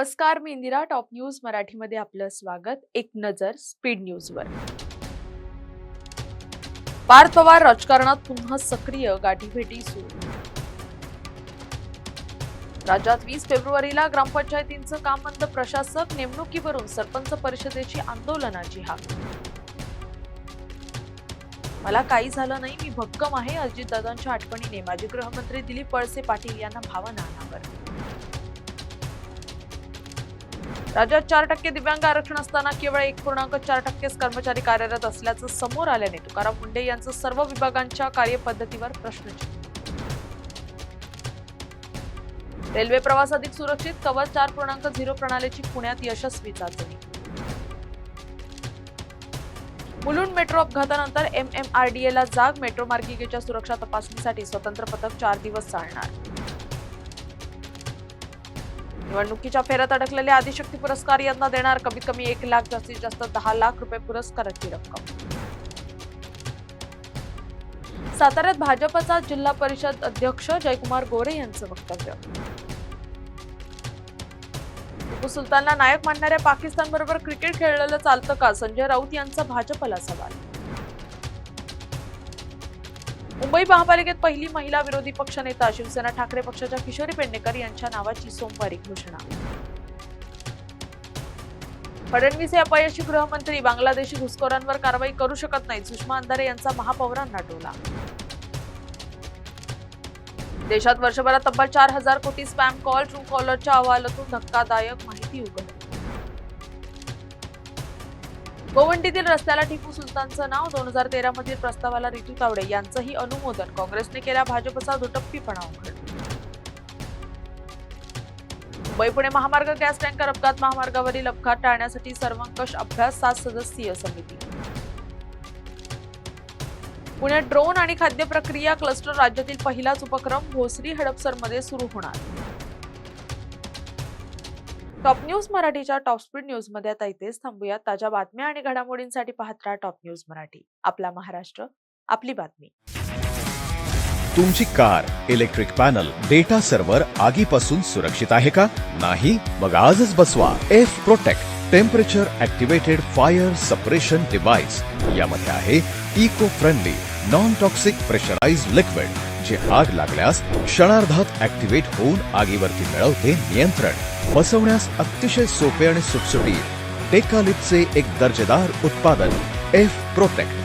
नमस्कार, मी Indira. Top news मराठीमध्ये आपलं स्वागत. एक नजर स्पीड न्यूजवर. पार्थ पवार राजकारणात पुन्हा सक्रिय, गाठीभेटी सुरू. राज्यात 20 फेब्रुवारीला ग्रामपंचायतींचं काम बंद. प्रशासक नेमणुकीवरून सरपंच परिषदेची आंदोलनाची हाक. मला काही झालं नाही, मी भक्कम आहे. अजितदादांच्या आठवणीने माजी गृहमंत्री दिलीप वळसे पाटील यांना भावना अनावर. राज्यात 4% दिव्यांग आरक्षण असताना केवळ 1.4% कर्मचारी कार्यरत असल्याचं समोर आल्याने तुकाराम मुंढे यांचं सर्व विभागांच्या कार्यपद्धतीवर प्रश्नचिन्ह. रेल्वे प्रवास अधिक सुरक्षित, कवच 4.0 प्रणालीची पुण्यात यशस्वी चाचणी. मुलुंड मेट्रो अपघातानंतर MMRDA ला जाग. मेट्रो मार्गिकेच्या सुरक्षा तपासणीसाठी स्वतंत्र पथक 4 दिवस चालणार. निवडणुकीच्या फेऱ्यात अडकलेले आदिशक्ती पुरस्कार यंदा देणार. कमीत कमी 1 लाख, जास्तीत जास्त 10 लाख रुपये पुरस्काराची रक्कम. साताऱ्यात भाजपचा जिल्हा परिषद अध्यक्ष जयकुमार गोरे यांचं वक्तव्य. टिपू सुलतानला नायक मानणाऱ्या पाकिस्तानबरोबर क्रिकेट खेळलेलं चालतं का? संजय राऊत यांचा भाजपला सवाल. मुंबई महापालिकेत पहिली महिला विरोधी पक्षनेता. शिवसेना ठाकरे पक्षाच्या किशोरी पेडणेकर यांच्या नावाची सोमवारी घोषणा. फडणवीस हे अपयशी गृहमंत्री. बांगलादेशी घुसखोरांवर कारवाई करू शकत नाहीत. सुषमा अंधारे यांचा महापौरांना टोला. देशात वर्षभरात तब्बल 4,000 कोटी स्पॅम कॉल. ट्रू कॉलरच्या अहवालातून धक्कादायक माहिती उघड. गोवंडीतील रस्त्याला टिपू सुलतानचं नाव. 2013 मधील प्रस्तावाला रितू तावडे यांचंही अनुमोदन. काँग्रेसने केला भाजपचा दुटप्पीपणा उघड. मुंबई पुणे महामार्ग गॅस टँकर अपघात. महामार्गावरील अपघात टाळण्यासाठी सर्वंकष अभ्यास. 7 सदस्यीय समिती. पुण्यात ड्रोन आणि खाद्य प्रक्रिया क्लस्टर. राज्यातील पहिलाच उपक्रम भोसरी हडपसरमध्ये सुरू होणार. टॉप न्यूज मराठीच्या टॉप स्पीड न्यूज मध्ये आता इथेच थांबूया. ताज्या बातम्या आणि घडामोडींसाठी पाहत राहा टॉप न्यूज मराठी. आपला महाराष्ट्र, आपली बातमी. तुमची car, electric panel, data server आगीपासून सुरक्षित आहे का? नाही? मग आजच बसवा F protect temperature activated fire suppression device. यामध्ये आहे eco friendly non toxic pressurised liquid, जे आग लागल्यास क्षणार्धात ऍक्टिव्हेट होऊन आगीवरती मिळवते नियंत्रण. बसवण्यास अतिशय सोपे आणि सुटसुटीत. टेकालिपचे एक दर्जेदार उत्पादन एफ प्रोटेक्ट.